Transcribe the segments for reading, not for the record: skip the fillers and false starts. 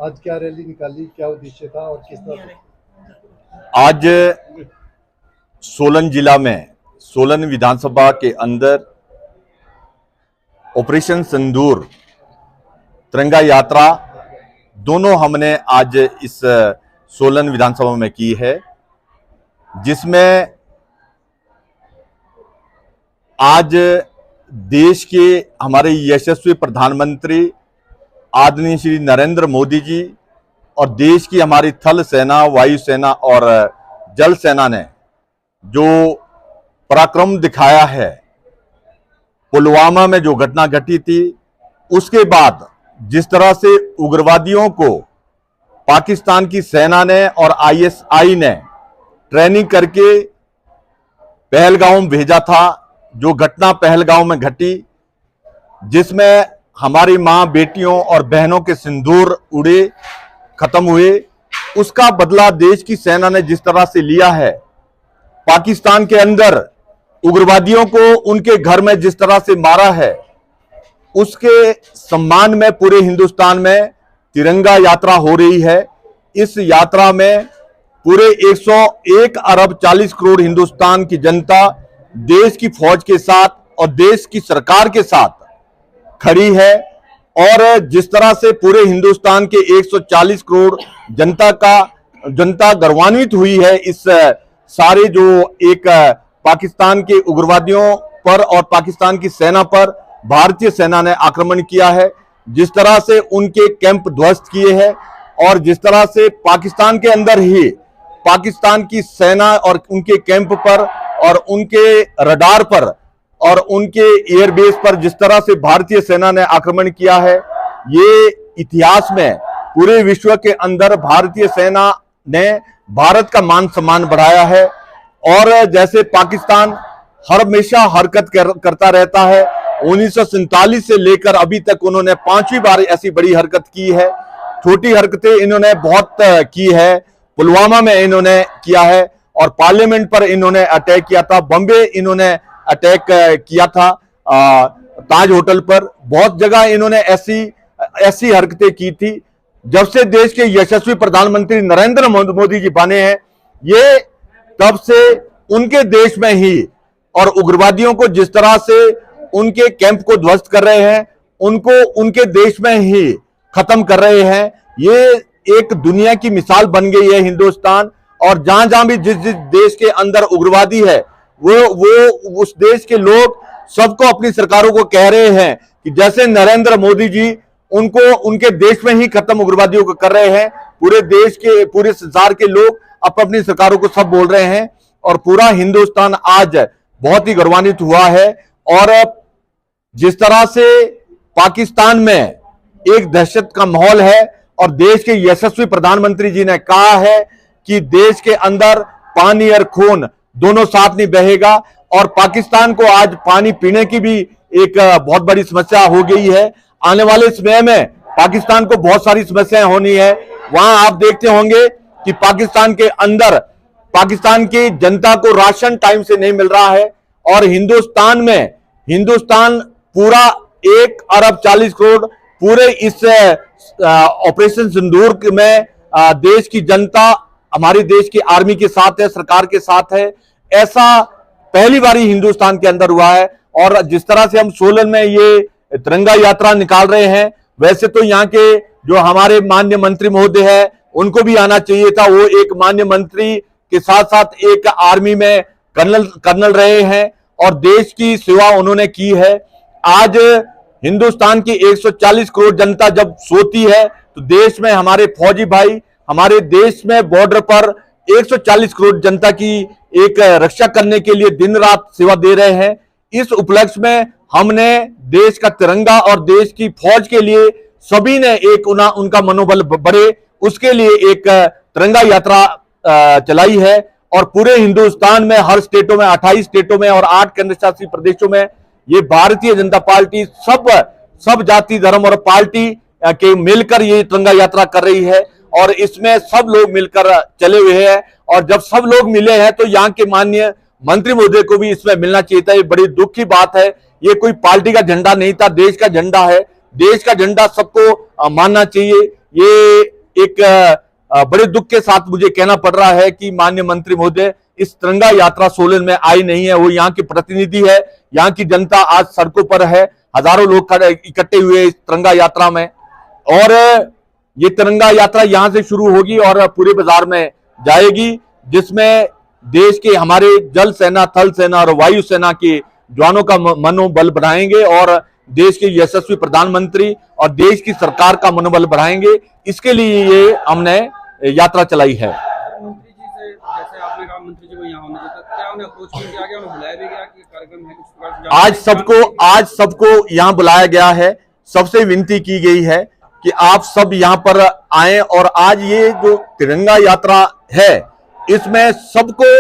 आज क्या रैली निकाली, क्या उद्देश्य था और किस तरह? आज सोलन जिला में सोलन विधानसभा के अंदर ऑपरेशन सिंदूर तिरंगा यात्रा दोनों हमने आज इस सोलन विधानसभा में की है, जिसमें आज देश के हमारे यशस्वी प्रधानमंत्री आदरणीय श्री नरेंद्र मोदी जी और देश की हमारी थल सेना, वायु सेना और जल सेना ने जो पराक्रम दिखाया है, पुलवामा में जो घटना घटी थी, उसके बाद जिस तरह से उग्रवादियों को पाकिस्तान की सेना ने और आईएसआई ने ट्रेनिंग करके पहलगाम भेजा था, जो घटना पहलगाम में घटी, जिसमें हमारी मां, बेटियों और बहनों के सिंदूर उड़े, खत्म हुए, उसका बदला देश की सेना ने जिस तरह से लिया है। पाकिस्तान के अंदर उग्रवादियों को उनके घर में जिस तरह से मारा है, उसके सम्मान में पूरे हिंदुस्तान में तिरंगा यात्रा हो रही है। इस यात्रा में पूरे 101 अरब 40 करोड़ हिंदुस्तान की जनता देश की फौज के साथ और देश की सरकार के साथ खड़ी है। और जिस तरह से पूरे हिंदुस्तान के 140 करोड़ जनता गौरवान्वित हुई है इस सारे जो एक पाकिस्तान के उग्रवादियों पर और पाकिस्तान की सेना पर भारतीय सेना ने आक्रमण किया है, जिस तरह से उनके कैंप ध्वस्त किए हैं और जिस तरह से पाकिस्तान के अंदर ही पाकिस्तान की सेना और उनके कैंप पर और उनके रडार पर और उनके एयरबेस पर जिस तरह से भारतीय सेना ने आक्रमण किया है, ये इतिहास में पूरे विश्व के अंदर भारतीय सेना ने भारत का मान सम्मान बढ़ाया है। और जैसे पाकिस्तान हमेशा हरकत करता रहता है, 1947 से लेकर अभी तक उन्होंने 5वीं बार ऐसी बड़ी हरकत की है। छोटी हरकतें इन्होंने बहुत की है, पुलवामा में इन्होंने किया है और पार्लियामेंट पर इन्होंने अटैक किया था, बॉम्बे इन्होंने अटैक किया था, ताज होटल पर, बहुत जगह इन्होंने ऐसी हरकतें की थी। जब से देश के यशस्वी प्रधानमंत्री नरेंद्र मोदी जी बने हैं, ये तब से उनके देश में ही और उग्रवादियों को जिस तरह से उनके कैंप को ध्वस्त कर रहे हैं, उनको उनके देश में ही खत्म कर रहे हैं। ये एक दुनिया की मिसाल बन गई है हिंदुस्तान। और जहां जहां भी जिस देश के अंदर उग्रवादी है, वो उस देश के लोग सबको, अपनी सरकारों को कह रहे हैं कि जैसे नरेंद्र मोदी जी उनको उनके देश में ही खत्म उग्रवादियों को कर रहे हैं, पूरे देश के, पूरे संसार के लोग अपनी सरकारों को सब बोल रहे हैं। और पूरा हिंदुस्तान आज बहुत ही गौरवान्वित हुआ है। और जिस तरह से पाकिस्तान में एक दहशत का माहौल है और देश के यशस्वी प्रधानमंत्री जी ने कहा है कि देश के अंदर पानी और खून दोनों साथ नहीं बहेगा, और पाकिस्तान को आज पानी पीने की भी एक बहुत बड़ी समस्या हो गई है। आने वाले समय में पाकिस्तान को बहुत सारी समस्याएं होनी है। वहां आप देखते होंगे कि पाकिस्तान के अंदर पाकिस्तान की जनता को राशन टाइम से नहीं मिल रहा है, और हिंदुस्तान पूरा 1 अरब 40 करोड़ पूरे इस ऑपरेशन सिंदूर में देश की जनता हमारी देश की आर्मी के साथ है, सरकार के साथ है। ऐसा पहली बार ही हिंदुस्तान के अंदर हुआ है। और जिस तरह से हम सोलन में ये तिरंगा यात्रा निकाल रहे हैं, वैसे तो यहाँ के जो हमारे माननीय मंत्री महोदय है, उनको भी आना चाहिए था। वो एक माननीय मंत्री के साथ साथ एक आर्मी में कर्नल रहे हैं और देश की सेवा उन्होंने की है। आज हिंदुस्तान की 140 करोड़ जनता जब सोती है, तो देश में हमारे फौजी भाई, हमारे देश में बॉर्डर पर 140 करोड़ जनता की एक रक्षा करने के लिए दिन रात सेवा दे रहे हैं। इस उपलक्ष्य में हमने देश का तिरंगा और देश की फौज के लिए सभी ने एक उनका मनोबल बढ़े, उसके लिए एक तिरंगा यात्रा चलाई है। और पूरे हिंदुस्तान में हर स्टेटों में, 28 स्टेटों में और 8 केंद्र शासित प्रदेशों में ये भारतीय जनता पार्टी सब जाति, धर्म और पार्टी के मिलकर ये तिरंगा यात्रा कर रही है। और इसमें सब लोग मिलकर चले हुए हैं। और जब सब लोग मिले हैं, तो यहाँ के माननीय मंत्री महोदय को भी इसमें मिलना चाहिए था। ये बड़ी दुख की बात है। ये कोई पार्टी का झंडा नहीं था, देश का झंडा है। देश का झंडा सबको मानना चाहिए। ये एक बड़े दुख के साथ मुझे कहना पड़ रहा है कि माननीय मंत्री महोदय इस तिरंगा यात्रा सोलन में आई नहीं है। वो यहाँ के प्रतिनिधि है, यहाँ की जनता आज सड़कों पर है, हजारों लोग इकट्ठे हुए इस तिरंगा यात्रा में। और ये तिरंगा यात्रा यहां से शुरू होगी और पूरे बाजार में जाएगी, जिसमें देश के हमारे जल सेना, थल सेना और वायु सेना के जवानों का मनोबल बढ़ाएंगे और देश के यशस्वी प्रधानमंत्री और देश की सरकार का मनोबल बढ़ाएंगे। इसके लिए ये हमने यात्रा चलाई है। मंत्री जी से जैसे आपने कहा, मंत्री जी को यहाँ होने देता, क्या उन्हें अप्रोच किया गया, उन्हें बुलाया भी गया कि कार्यक्रम है कुछ प्रकार से? आज सबको यहाँ बुलाया गया है, सबसे विनती की गई है कि आप सब यहाँ पर आए। और आज ये जो तिरंगा यात्रा है, इसमें सबको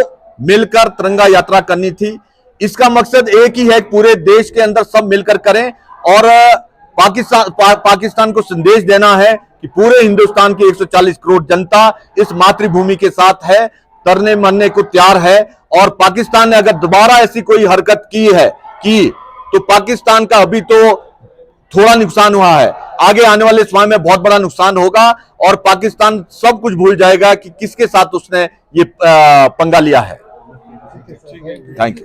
मिलकर तिरंगा यात्रा करनी थी। इसका मकसद एक ही है, पूरे देश के अंदर सब मिलकर करें और पाकिस्तान को संदेश देना है कि पूरे हिंदुस्तान की 140 करोड़ जनता इस मातृभूमि के साथ है, तरने मरने को तैयार है। और पाकिस्तान ने अगर दोबारा ऐसी कोई हरकत की तो पाकिस्तान का अभी तो थोड़ा नुकसान हुआ है, आगे आने वाले समय में बहुत बड़ा नुकसान होगा और पाकिस्तान सब कुछ भूल जाएगा कि किसके साथ उसने ये पंगा लिया है। Thank you.